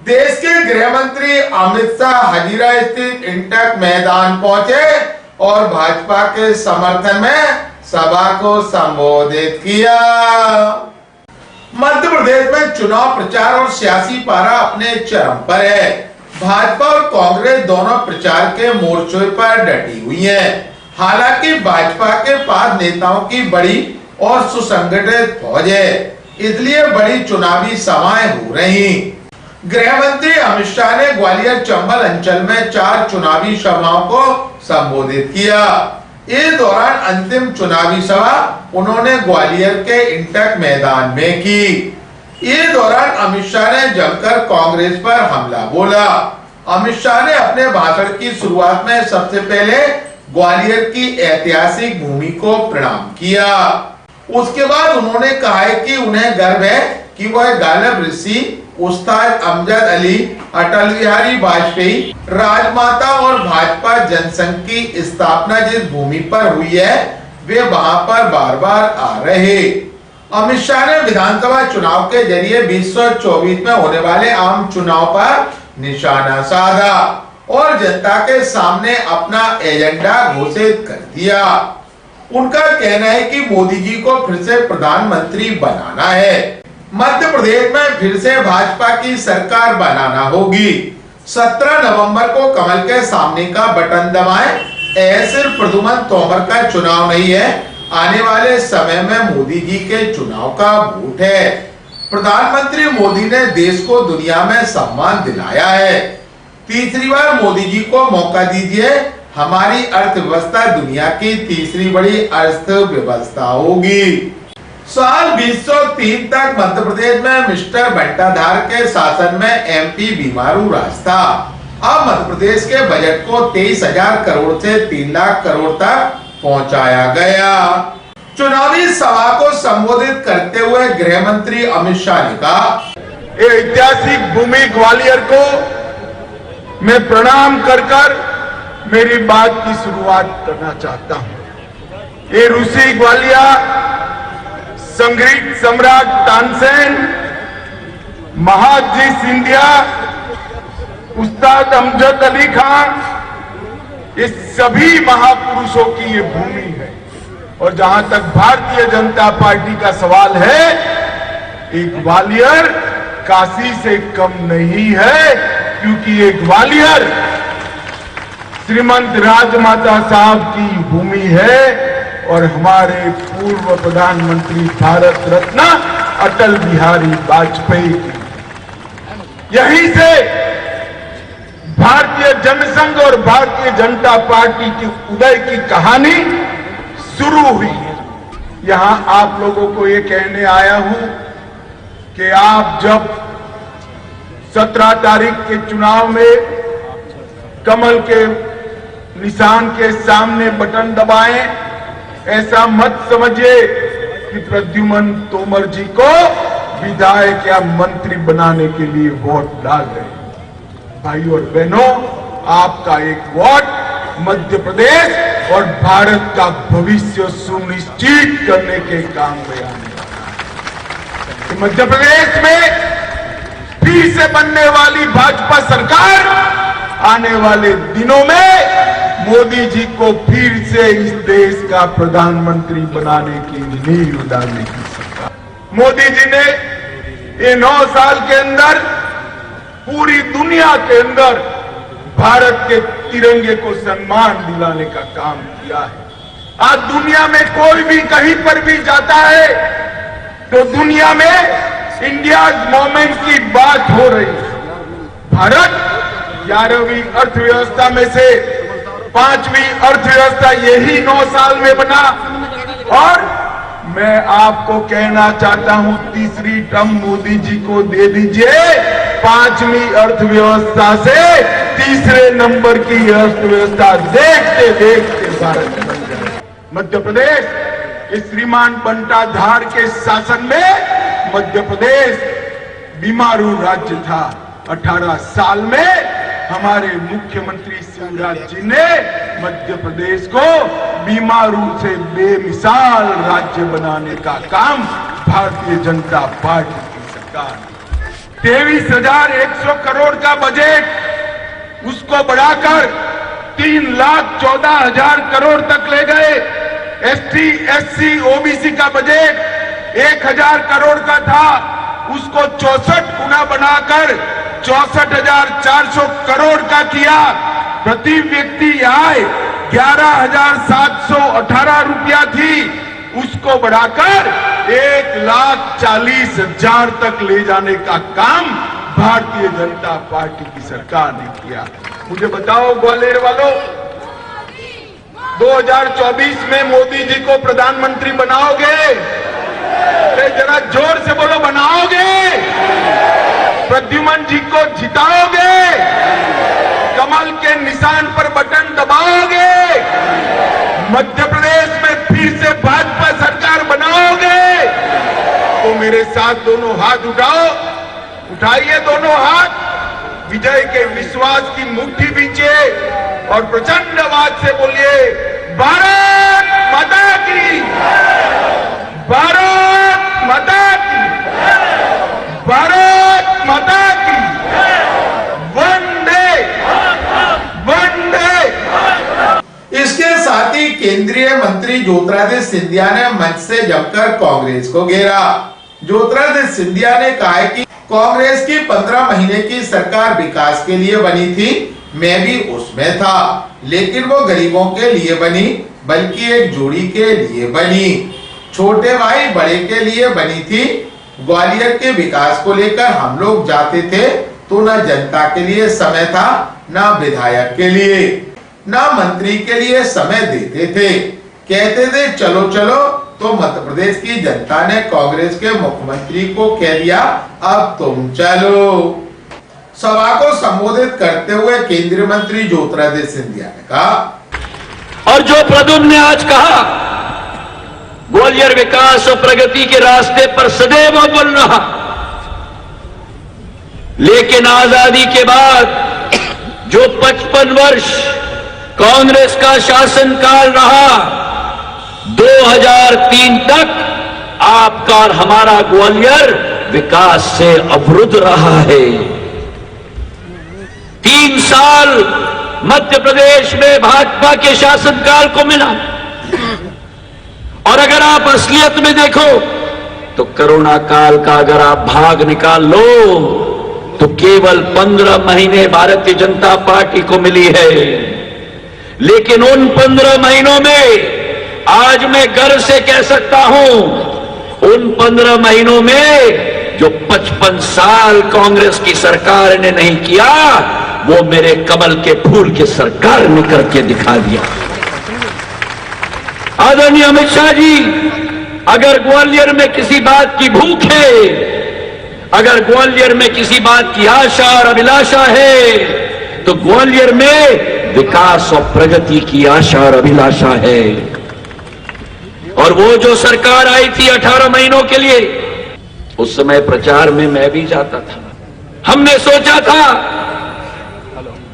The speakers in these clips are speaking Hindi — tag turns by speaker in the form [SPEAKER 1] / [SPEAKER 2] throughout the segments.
[SPEAKER 1] देश के गृह मंत्री अमित शाह हजीरा स्थित इंटक मैदान पहुंचे और भाजपा के समर्थन में सभा को संबोधित किया। मध्य प्रदेश में चुनाव प्रचार और सियासी पारा अपने चरम पर है। भाजपा और कांग्रेस दोनों प्रचार के मोर्चों पर डटी हुई हैं। हालांकि भाजपा के पास नेताओं की बड़ी और सुसंगठित फौज है, इसलिए बड़ी चुनावी सभाएं हो रही। गृह मंत्री अमित शाह ने ग्वालियर चंबल अंचल में 4 चुनावी सभाओं को संबोधित किया। इस दौरान अंतिम चुनावी सभा उन्होंने ग्वालियर के इंटक मैदान में की। इस दौरान अमित शाह ने जमकर कांग्रेस पर हमला बोला। अमित शाह ने अपने भाषण की शुरुआत में सबसे पहले ग्वालियर की ऐतिहासिक भूमि को प्रणाम किया। उसके बाद उन्होंने कहा है कि उन्हें गर्व है कि वह गालिब ऋषि उस्ताद अमजद अली, अटल बिहारी वाजपेयी, राजमाता और भाजपा जनसंघ की स्थापना जिस भूमि पर हुई है वे वहां पर बार बार आ रहे। अमित शाह ने विधानसभा चुनाव के जरिए 2024 में होने वाले आम चुनाव पर निशाना साधा और जनता के सामने अपना एजेंडा घोषित कर दिया। उनका कहना है कि मोदी जी को फिर से प्रधानमंत्री बनाना है। मध्य प्रदेश में फिर से भाजपा की सरकार बनाना होगी। 17 नवंबर को कमल के सामने का बटन दबाएं। सिर्फ प्रद्युमन तोमर का चुनाव नहीं है, आने वाले समय में मोदी जी के चुनाव का वोट है। प्रधानमंत्री मोदी ने देश को दुनिया में सम्मान दिलाया है। तीसरी बार मोदी जी को मौका दीजिए। हमारी अर्थव्यवस्था दुनिया की तीसरी बड़ी अर्थव्यवस्था होगी। साल 2003 तक मध्य प्रदेश में मिस्टर भट्टाधार के शासन में एमपी बीमारू राज था। अब मध्य प्रदेश के बजट को 23,000 करोड़ से 3 लाख करोड़ तक पहुंचाया गया। चुनावी सभा को संबोधित करते हुए गृह मंत्री अमित शाह ने कहा,
[SPEAKER 2] ये ऐतिहासिक भूमि ग्वालियर को मैं प्रणाम कर मेरी बात की शुरुआत करना चाहता हूं। ये ऋषि ग्वालियर, संगीत सम्राट तानसेन, महादजी सिंधिया, उस्ताद अमजद अली खान, ये सभी महापुरुषों की ये भूमि है। और जहां तक भारतीय जनता पार्टी का सवाल है, एक ग्वालियर काशी से कम नहीं है, क्योंकि ये ग्वालियर श्रीमंत राजमाता साहब की भूमि है और हमारे पूर्व प्रधानमंत्री भारत रत्न अटल बिहारी वाजपेयी की। यहीं से भारतीय जनसंघ और भारतीय जनता पार्टी के उदय की कहानी शुरू हुई। यहां आप लोगों को ये कहने आया हूं कि आप जब 17 तारीख के चुनाव में कमल के निशान के सामने बटन दबाएं, ऐसा मत समझिए कि प्रद्युमन तोमर जी को विधायक या मंत्री बनाने के लिए वोट डाल रहे हैं। भाइयों और बहनों, आपका एक वोट मध्य प्रदेश और भारत का भविष्य सुनिश्चित करने के काम में आने वाला है। मध्य प्रदेश में फिर से बनने वाली भाजपा सरकार आने वाले दिनों में मोदी जी को फिर से इस देश का प्रधानमंत्री बनाने की नींव डालने की सरकार। मोदी जी ने ये 9 साल के अंदर पूरी दुनिया के अंदर भारत के तिरंगे को सम्मान दिलाने का काम किया है। आज दुनिया में कोई भी कहीं पर भी जाता है तो दुनिया में इंडिया मोमेंट की बात हो रही है। भारत 11वीं अर्थव्यवस्था में से 5वीं अर्थव्यवस्था यही 9 साल में बना। और मैं आपको कहना चाहता हूं, तीसरी टर्म मोदी जी को दे दीजिए, 5वीं अर्थव्यवस्था से तीसरे नंबर की अर्थव्यवस्था देखते देखते भारत बन जाए। मध्य प्रदेश इस श्रीमान बंटाधार के शासन में मध्य प्रदेश बीमारू राज्य था। 18 साल में हमारे मुख्यमंत्री शिवराज जी ने मध्य प्रदेश को बीमारू से बेमिसाल राज्य बनाने का काम भारतीय जनता पार्टी की सरकार। 23,100 करोड़ का बजट उसको बढ़ाकर 3,14,000 करोड़ तक ले गए। एसटी, एससी, ओबीसी का बजट 1,000 करोड़ का था, उसको 64 गुना बनाकर 64,400 करोड़ का किया। प्रति व्यक्ति आय 11,718 रुपया थी, उसको बढ़ाकर 1,40,000 तक ले जाने का काम भारतीय जनता पार्टी की सरकार ने किया। मुझे बताओ ग्वालियर वालों, 2024 में मोदी जी को प्रधानमंत्री बनाओगे? अरे जरा जोर से बोलो, बनाओगे? प्रद्युमन जी को जिताओगे? कमल के निशान पर बटन दबाओगे? मध्य प्रदेश में फिर से भाजपा सरकार बनाओगे? तो मेरे साथ दोनों हाथ उठाओ, उठाइए दोनों हाथ, विजय के विश्वास की मुट्ठी बींचे और प्रचंड आवाज से बोलिए, भारत माता की, भारत माता की, भारत माता की, वंदे वंदे।
[SPEAKER 1] इसके साथ ही केंद्रीय मंत्री ज्योतिरादित्य सिंधिया ने मंच से जमकर कांग्रेस को घेरा। ज्योतिरादित्य सिंधिया ने कहा है कि कांग्रेस की 15 महीने की सरकार विकास के लिए बनी थी, मैं भी उसमें था, लेकिन वो गरीबों के लिए बनी, बल्कि एक जोड़ी के लिए बनी, छोटे भाई बड़े के लिए बनी थी। ग्वालियर के विकास को लेकर हम लोग जाते थे तो न जनता के लिए समय था, न विधायक के लिए, न मंत्री के लिए समय देते थे। कहते थे चलो चलो, तो मध्य प्रदेश की जनता ने कांग्रेस के मुख्यमंत्री को कह दिया अब तुम चलो। सभा को संबोधित करते हुए केंद्रीय मंत्री ज्योतिरादित्य सिंधिया ने कहा,
[SPEAKER 3] और जो प्रद्युम्न ने आज कहा, ग्वालियर विकास और प्रगति के रास्ते पर सदैव अव्वल रहा, लेकिन आजादी के बाद जो 55 वर्ष कांग्रेस का शासनकाल रहा, 2003 तक आपका और हमारा ग्वालियर विकास से अवरुद्ध रहा है। 3 साल मध्य प्रदेश में भाजपा के शासनकाल को मिला, और अगर आप असलियत में देखो तो कोरोना काल का अगर आप भाग निकाल लो तो केवल 15 महीने भारतीय जनता पार्टी को मिली है। लेकिन उन 15 महीनों में आज मैं गर्व से कह सकता हूं, उन 15 महीनों में जो 55 साल कांग्रेस की सरकार ने नहीं किया, वो मेरे कमल के फूल की सरकार ने करके दिखा दिया। आदरणीय अमित शाह जी, अगर ग्वालियर में किसी बात की भूख है, अगर ग्वालियर में किसी बात की आशा और अभिलाषा है, तो ग्वालियर में विकास और प्रगति की आशा और अभिलाषा है। और वो जो सरकार आई थी 18 महीनों के लिए, उस समय प्रचार में मैं भी जाता था। हमने सोचा था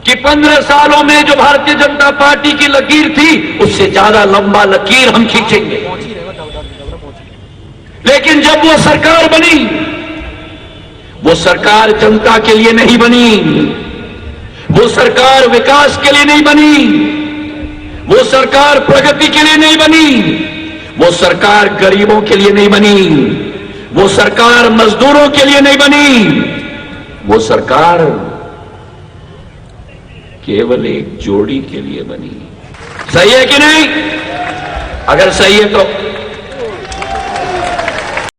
[SPEAKER 3] कि 15 सालों में जो भारतीय जनता पार्टी की लकीर थी, उससे ज्यादा लंबा लकीर हम खींचेंगे। लेकिन जब वो सरकार बनी, वो सरकार जनता के लिए नहीं बनी, वो सरकार विकास के लिए नहीं बनी, वो सरकार प्रगति के लिए नहीं बनी, वो सरकार गरीबों के लिए नहीं बनी, वो सरकार मजदूरों के लिए नहीं बनी, वो सरकार केवल एक जोड़ी के लिए बनी। सही है कि नहीं? अगर सही है तो